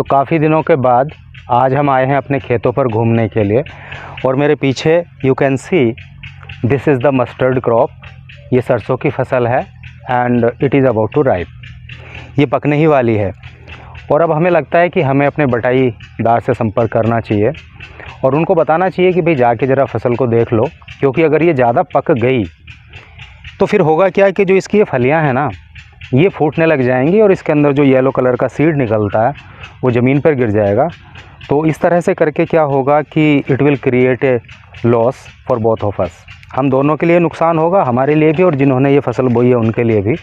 तो काफ़ी दिनों के बाद आज हम आए हैं अपने खेतों पर घूमने के लिए। और मेरे पीछे you can see this is the mustard crop. ये सरसों की फसल है and it is about to ripe. ये पकने ही वाली है और अब हमें लगता है कि हमें अपने बटाईदार से संपर्क करना चाहिए और उनको बताना चाहिए कि भाई जाके ज़रा फसल को देख लो, क्योंकि अगर ये ज़्यादा पक गई तो फिर होगा क्या कि जो इसकी ये फलियां हैं ना, ये फूटने लग जाएंगी और इसके अंदर जो येलो कलर का सीड निकलता है वो ज़मीन पर गिर जाएगा। तो इस तरह से करके क्या होगा कि it will create a loss for both of us. हम दोनों के लिए नुकसान होगा, हमारे लिए भी और जिन्होंने ये फसल बोई है उनके लिए भी।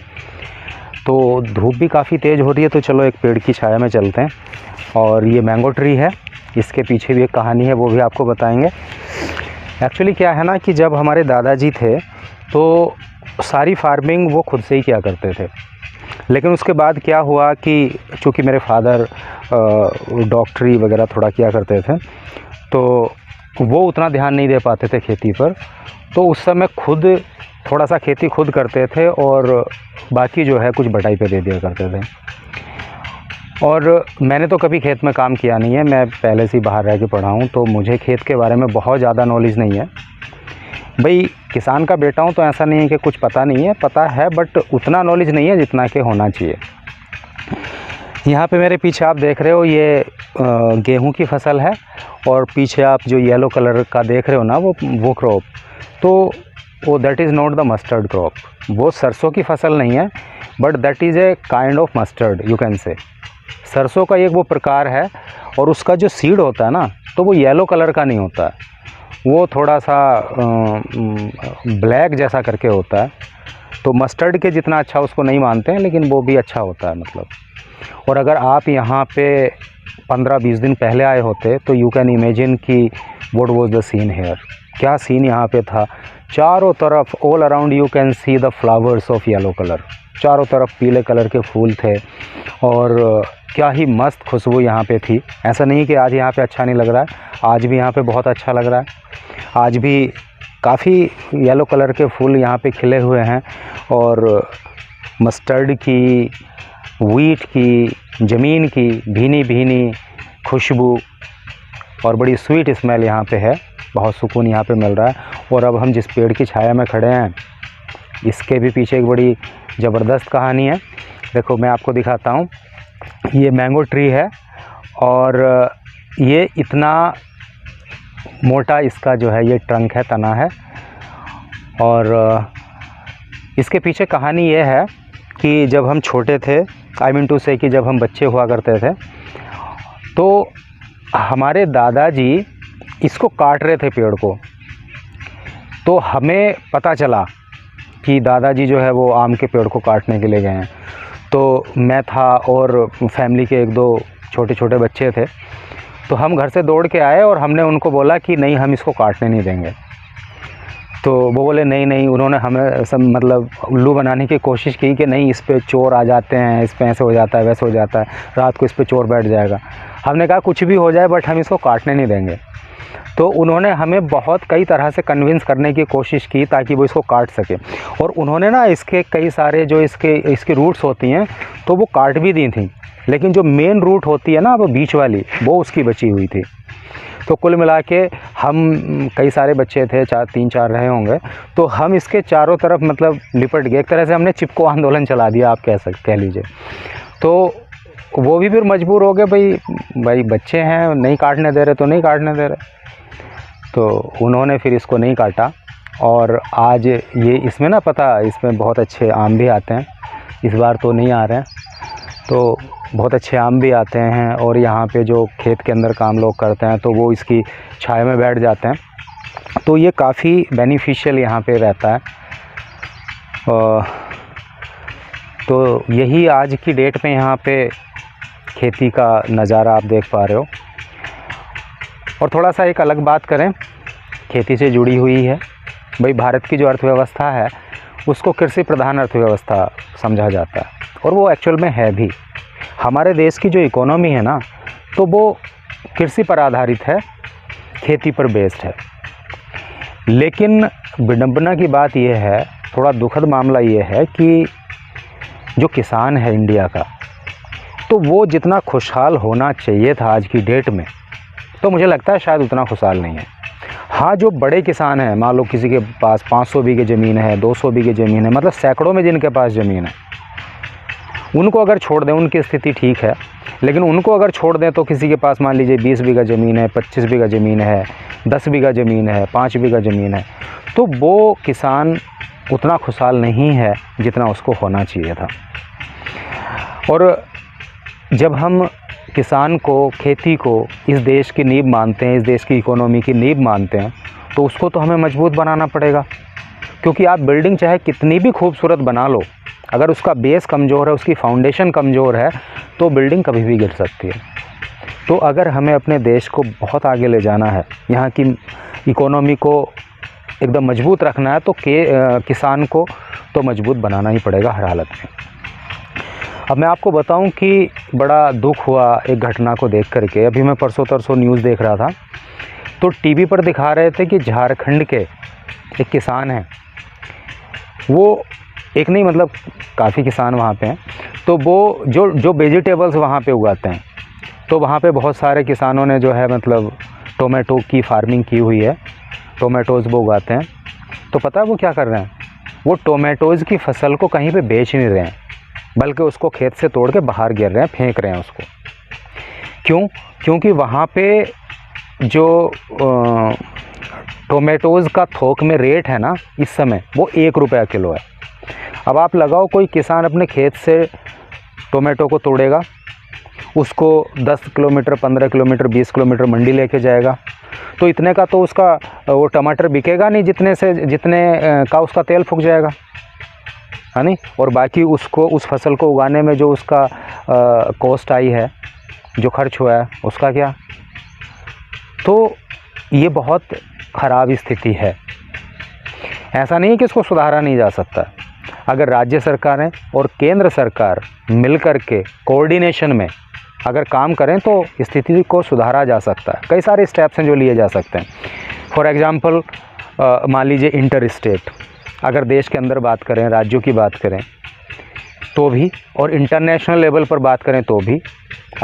तो धूप भी काफ़ी तेज़ हो रही है, तो चलो एक पेड़ की छाया में चलते हैं। और ये मैंगो ट्री है, इसके पीछे भी एक कहानी है, वो भी आपको बताएंगे। एक्चुअली क्या है ना कि जब हमारे दादाजी थे तो सारी फार्मिंग वो खुद से ही किया करते थे, लेकिन उसके बाद क्या हुआ कि चूँकि मेरे फादर डॉक्टरी वगैरह थोड़ा किया करते थे तो वो उतना ध्यान नहीं दे पाते थे खेती पर। तो उस समय खुद थोड़ा सा खेती खुद करते थे और बाकी जो है कुछ बटाई पे दे दिया करते थे। और मैंने तो कभी खेत में काम किया नहीं है, मैं पहले से ही बाहर रह के पढ़ा हूँ, तो मुझे खेत के बारे में बहुत ज़्यादा नॉलेज नहीं है। भाई किसान का बेटा हूँ तो ऐसा नहीं है कि कुछ पता नहीं है, पता है, बट उतना नॉलेज नहीं है जितना कि होना चाहिए। यहाँ पे मेरे पीछे आप देख रहे हो ये गेहूं की फसल है और पीछे आप जो येलो कलर का देख रहे हो ना वो क्रॉप, तो वो that is not the mustard crop. वो सरसों की फसल नहीं है, but that is a kind of mustard you can say. सरसों का एक वो प्रकार है और उसका जो सीड होता है ना, तो वो येलो कलर का नहीं होता है, वो थोड़ा सा ब्लैक जैसा करके होता है। तो मस्टर्ड के जितना अच्छा उसको नहीं मानते हैं, लेकिन वो भी अच्छा होता है मतलब। और अगर आप यहाँ पे 15-20 दिन पहले आए होते तो यू कैन इमेजिन कि what was the seen here. क्या सीन यहाँ पे था, चारों तरफ all around you can see the flowers of yellow colour. चारों तरफ पीले कलर के फूल थे और क्या ही मस्त खुशबू यहाँ पे थी। ऐसा नहीं कि आज यहाँ पे अच्छा नहीं लग रहा है, आज भी यहाँ पे बहुत अच्छा लग रहा है। आज भी काफ़ी येलो कलर के फूल यहाँ पे खिले हुए हैं और मस्टर्ड की, व्हीट की, ज़मीन की भीनी भीनी खुशबू और बड़ी स्वीट स्मेल यहाँ पे है। बहुत सुकून यहाँ पे मिल रहा है। और अब हम जिस पेड़ की छाया में खड़े हैं, इसके भी पीछे एक बड़ी ज़बरदस्त कहानी है। देखो मैं आपको दिखाता हूँ। ये मैंगो ट्री है और ये इतना मोटा इसका जो है ये ट्रंक है, तना है। और इसके पीछे कहानी ये है कि जब हम छोटे थे, आई मीन टू से कि जब हम बच्चे हुआ करते थे, तो हमारे दादाजी इसको काट रहे थे पेड़ को। तो हमें पता चला कि दादाजी जो है वो आम के पेड़ को काटने के लिए गए हैं। तो मैं था और फैमिली के 1-2 छोटे छोटे बच्चे थे, तो हम घर से दौड़ के आए और हमने उनको बोला कि नहीं, हम इसको काटने नहीं देंगे। तो वो बोले नहीं नहीं, उन्होंने हमें सब मतलब उल्लू बनाने की कोशिश की कि नहीं, इस पे चोर आ जाते हैं, इस पे ऐसे हो जाता है, वैसे हो जाता है, रात को इस पे चोर बैठ जाएगा। हमने कहा कुछ भी हो जाए बट हम इसको काटने नहीं देंगे। तो उन्होंने हमें बहुत कई तरह से कन्विंस करने की कोशिश की ताकि वो इसको काट सके। और उन्होंने ना इसके कई सारे जो इसकी रूट्स होती हैं तो वो काट भी दी थी, लेकिन जो मेन रूट होती है ना वो बीच वाली, वो उसकी बची हुई थी। तो कुल मिला के हम कई सारे बच्चे थे, 3-4 रहे होंगे, तो हम इसके चारों तरफ मतलब लिपट गए। एक तरह से हमने चिपको आंदोलन चला दिया, आप कह लीजिए। तो वो भी फिर मजबूर हो गए, भाई बच्चे हैं, नहीं काटने दे रहे तो नहीं काटने दे रहे। तो उन्होंने फिर इसको नहीं काटा और आज ये इसमें ना इसमें बहुत अच्छे आम भी आते हैं। इस बार तो नहीं आ रहे हैं, तो बहुत अच्छे आम भी आते हैं। और यहाँ पे जो खेत के अंदर काम लोग करते हैं तो वो इसकी छाया में बैठ जाते हैं। तो ये काफ़ी बेनिफिशियल यहाँ पे रहता है। तो यही आज की डेट में यहाँ पे खेती का नज़ारा आप देख पा रहे हो। और थोड़ा सा एक अलग बात करें, खेती से जुड़ी हुई है। भाई भारत की जो अर्थव्यवस्था है उसको कृषि प्रधान अर्थव्यवस्था समझा जाता है और वो एक्चुअल में है भी। हमारे देश की जो इकोनॉमी है ना, तो वो कृषि पर आधारित है, खेती पर बेस्ड है। लेकिन विडंबना की बात यह है, थोड़ा दुखद मामला ये है कि जो किसान है इंडिया का, तो वो जितना खुशहाल होना चाहिए था आज की डेट में, तो मुझे लगता है शायद उतना खुशहाल नहीं है। हाँ, जो बड़े किसान हैं, मान लो किसी के पास 500 बीघे ज़मीन है, 200 बीघे ज़मीन है, मतलब सैकड़ों में जिनके पास ज़मीन है, उनको अगर छोड़ दें, उनकी स्थिति ठीक है। लेकिन उनको अगर छोड़ दें तो किसी के पास मान लीजिए 20 बीघा ज़मीन है, 25 बीघा ज़मीन है, 10 बीघा ज़मीन है, 5 बीघा ज़मीन है, तो वो किसान उतना खुशहाल नहीं है जितना उसको होना चाहिए था। और जब हम किसान को, खेती को इस देश की नींव मानते हैं, इस देश की इकोनॉमी की नींव मानते हैं, तो उसको तो हमें मजबूत बनाना पड़ेगा। क्योंकि आप बिल्डिंग चाहे कितनी भी खूबसूरत बना लो, अगर उसका बेस कमज़ोर है, उसकी फाउंडेशन कमज़ोर है, तो बिल्डिंग कभी भी गिर सकती है। तो अगर हमें अपने देश को बहुत आगे ले जाना है, यहाँ की इकोनॉमी को एकदम मजबूत रखना है, तो किसान को तो मजबूत बनाना ही पड़ेगा हर हालत में। अब मैं आपको बताऊं कि बड़ा दुख हुआ एक घटना को देख करके। अभी मैं परसों तरसों न्यूज़ देख रहा था, तो टीवी पर दिखा रहे थे कि झारखंड के एक किसान हैं, वो एक नहीं मतलब काफ़ी किसान वहाँ पे हैं, तो वो जो वेजिटेबल्स वहाँ पे उगाते हैं, तो वहाँ पे बहुत सारे किसानों ने जो है मतलब टोमेटो की फार्मिंग की हुई है, टोमेटोज़ वो उगाते हैं। तो पता है वो क्या कर रहे हैं, वो टोमेटोज़ की फसल को कहीं पे बेच नहीं रहे हैं, बल्कि उसको खेत से तोड़ के बाहर गिर रहे हैं, फेंक रहे हैं उसको। क्यों? क्योंकि वहाँ पे जो टोमेटोज़ का थोक में रेट है ना इस समय, वो 1 रुपया किलो है। अब आप लगाओ, कोई किसान अपने खेत से टोमेटो को तोड़ेगा, उसको 10 किलोमीटर, 15 किलोमीटर, 20 किलोमीटर मंडी लेके जाएगा, तो इतने का तो उसका वो टमाटर बिकेगा नहीं जितने का उसका तेल फूक जाएगा, है नहीं। और बाकी उसको उस फसल को उगाने में जो उसका कॉस्ट आई है, जो खर्च हुआ है, उसका क्या। तो ये बहुत ख़राब स्थिति है। ऐसा नहीं है कि इसको सुधारा नहीं जा सकता। अगर राज्य सरकारें और केंद्र सरकार मिलकर के कोऑर्डिनेशन में अगर काम करें तो स्थिति को सुधारा जा सकता है। कई सारे स्टेप्स हैं जो लिए जा सकते हैं। फॉर एग्ज़ाम्पल मान लीजिए इंटर स्टेट, अगर देश के अंदर बात करें, राज्यों की बात करें तो भी, और इंटरनेशनल लेवल पर बात करें तो भी,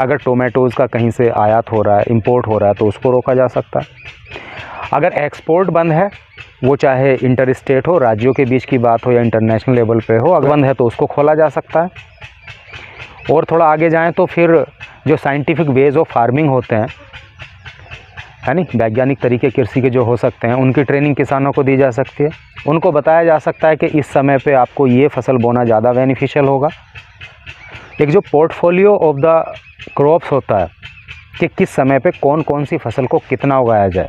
अगर टोमेटोज़ का कहीं से आयात हो रहा है, इंपोर्ट हो रहा है, तो उसको रोका जा सकता है। अगर एक्सपोर्ट बंद है, वो चाहे इंटर स्टेट हो, राज्यों के बीच की बात हो या इंटरनेशनल लेवल पे हो, अगर बंद है तो उसको खोला जा सकता है। और थोड़ा आगे जाएं तो फिर जो साइंटिफिक वेज ऑफ फार्मिंग होते हैं, है नहीं, वैज्ञानिक तरीके कृषि के जो हो सकते हैं, उनकी ट्रेनिंग किसानों को दी जा सकती है। उनको बताया जा सकता है कि इस समय पे आपको ये फसल बोना ज़्यादा बेनिफिशियल होगा। एक जो पोर्टफोलियो ऑफ द क्रॉप्स होता है कि किस समय पे कौन कौन सी फसल को कितना उगाया जाए,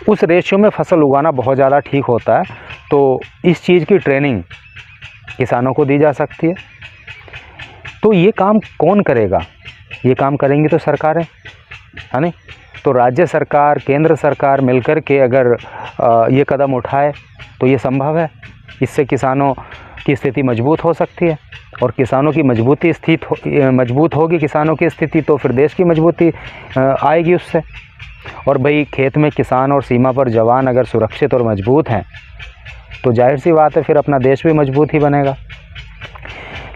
उस रेशियो में फसल उगाना बहुत ज़्यादा ठीक होता है। तो इस चीज़ की ट्रेनिंग किसानों को दी जा सकती है। तो ये काम कौन करेगा? ये काम करेंगी तो सरकारें, है नहीं। तो राज्य सरकार, केंद्र सरकार मिलकर के अगर ये कदम उठाए तो ये संभव है। इससे किसानों की स्थिति मजबूत हो सकती है, और किसानों की मजबूत होगी किसानों की स्थिति, तो फिर देश की मजबूती आएगी उससे। और भाई, खेत में किसान और सीमा पर जवान अगर सुरक्षित और मजबूत हैं तो जाहिर सी बात है फिर अपना देश भी मजबूत ही बनेगा।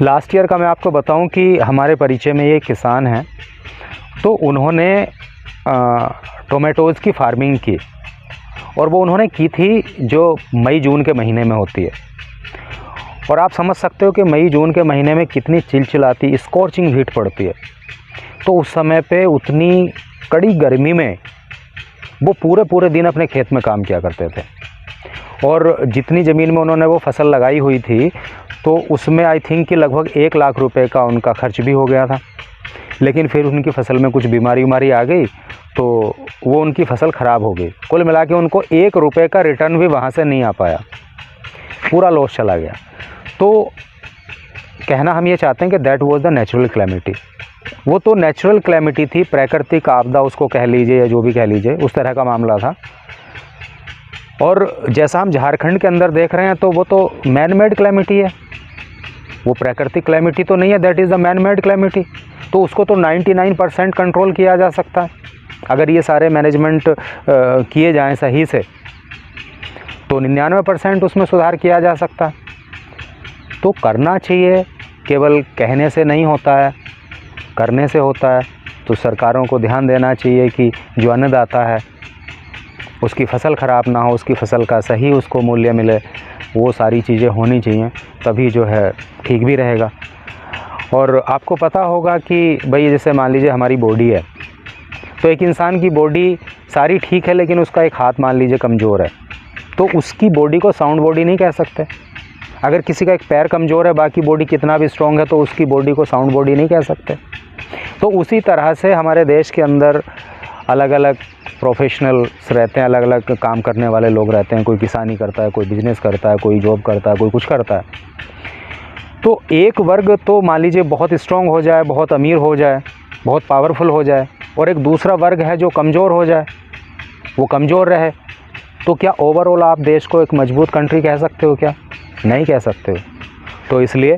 लास्ट ईयर का मैं आपको बताऊं कि हमारे परिचय में ये किसान हैं, तो उन्होंने टोमेटोज़ की फार्मिंग की, और वो उन्होंने की थी जो मई जून के महीने में होती है। और आप समझ सकते हो कि मई जून के महीने में कितनी चिलचिलाती स्कॉर्चिंग हीट पड़ती है। तो उस समय पे उतनी कड़ी गर्मी में वो पूरे दिन अपने खेत में काम किया करते थे। और जितनी ज़मीन में उन्होंने वो फसल लगाई हुई थी, तो उसमें आई थिंक कि लगभग 1 लाख रुपए का उनका खर्च भी हो गया था। लेकिन फिर उनकी फसल में कुछ बीमारी आ गई, तो वो उनकी फसल ख़राब हो गई। कुल मिला के उनको 1 रुपये का रिटर्न भी वहाँ से नहीं आ पाया, पूरा लॉस चला गया। तो कहना हम ये चाहते हैं कि that was the natural calamity. वो तो नेचुरल क्लैमिटी थी, प्राकृतिक आपदा उसको कह लीजिए या जो भी कह लीजिए, उस तरह का मामला था। और जैसा हम झारखंड के अंदर देख रहे हैं, तो वो तो मैन मेड क्लैमिटी है, वो प्राकृतिक क्लैमिटी तो नहीं है, that is the man made calamity. तो उसको तो 99% कंट्रोल किया जा सकता है अगर ये सारे मैनेजमेंट किए जाएं सही से, तो 99% उसमें सुधार किया जा सकता है। तो करना चाहिए, केवल कहने से नहीं होता है, करने से होता है। तो सरकारों को ध्यान देना चाहिए कि जो अन्नदाता है उसकी फ़सल ख़राब ना हो, उसकी फ़सल का सही उसको मूल्य मिले, वो सारी चीज़ें होनी चाहिए, तभी जो है ठीक भी रहेगा। और आपको पता होगा कि भाई जैसे मान लीजिए हमारी बॉडी है, तो एक इंसान की बॉडी सारी ठीक है लेकिन उसका एक हाथ मान लीजिए कमज़ोर है, तो उसकी बॉडी को साउंड बॉडी नहीं कह सकते। अगर किसी का एक पैर कमज़ोर है, बाकी बॉडी कितना भी स्ट्रॉन्ग है, तो उसकी बॉडी को साउंड बॉडी नहीं कह सकते। तो उसी तरह से हमारे देश के अंदर अलग अलग प्रोफेशनल्स रहते हैं, अलग अलग काम करने वाले लोग रहते हैं। कोई किसानी करता है, कोई बिजनेस करता है, कोई जॉब करता है, कोई कुछ करता है। तो एक वर्ग तो मान लीजिए बहुत स्ट्रॉन्ग हो जाए, बहुत अमीर हो जाए, बहुत पावरफुल हो जाए, और एक दूसरा वर्ग है जो कमज़ोर हो जाए, वो कमज़ोर रहे, तो क्या ओवरऑल आप देश को एक मजबूत कंट्री कह सकते हो? क्या नहीं कह सकते हो। तो इसलिए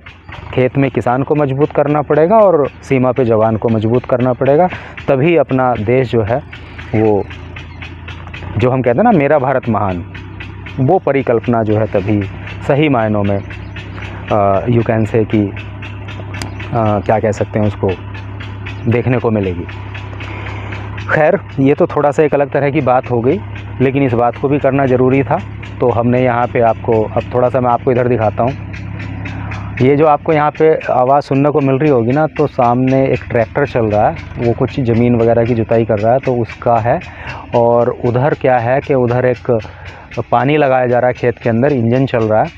खेत में किसान को मजबूत करना पड़ेगा और सीमा पे जवान को मजबूत करना पड़ेगा, तभी अपना देश जो है वो, जो हम कहते हैं ना मेरा भारत महान, वो परिकल्पना जो है तभी सही मायनों में यू कैन से कि क्या कह सकते हैं उसको, देखने को मिलेगी। खैर, ये तो थोड़ा सा एक अलग तरह की बात हो गई, लेकिन इस बात को भी करना ज़रूरी था। तो हमने यहाँ पे आपको, अब थोड़ा सा मैं आपको इधर दिखाता हूँ। ये जो आपको यहाँ पे आवाज़ सुनने को मिल रही होगी ना, तो सामने एक ट्रैक्टर चल रहा है, वो कुछ ज़मीन वगैरह की जुताई कर रहा है, तो उसका है। और उधर क्या है कि उधर एक पानी लगाया जा रहा है खेत के अंदर, इंजन चल रहा है,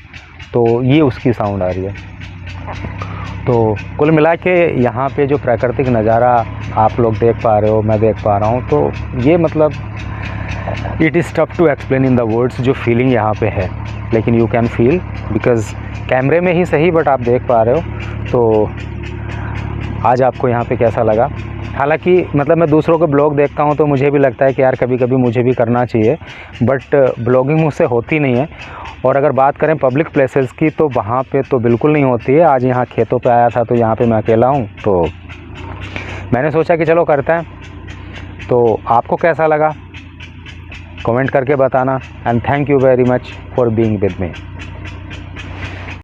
तो ये उसकी साउंड आ रही है। तो कुल मिला के यहाँ पे जो प्राकृतिक नज़ारा आप लोग देख पा रहे हो, मैं देख पा रहा हूँ, तो ये मतलब it is tough to explain in the words जो फीलिंग यहाँ पे है, लेकिन यू कैन फील, बिकॉज़ कैमरे में ही सही बट आप देख पा रहे हो। तो आज आपको यहाँ पे कैसा लगा? हालांकि मतलब मैं दूसरों के ब्लॉग देखता हूँ तो मुझे भी लगता है कि यार कभी कभी मुझे भी करना चाहिए, बट ब्लॉगिंग मुझसे होती नहीं है। और अगर बात करें पब्लिक प्लेसेस की, तो वहाँ पे तो बिल्कुल नहीं होती है। आज यहाँ खेतों पे आया था, तो यहाँ पे मैं अकेला हूँ, तो मैंने सोचा कि चलो करते हैं। तो आपको कैसा लगा कमेंट करके बताना, and thank you very much for being with me.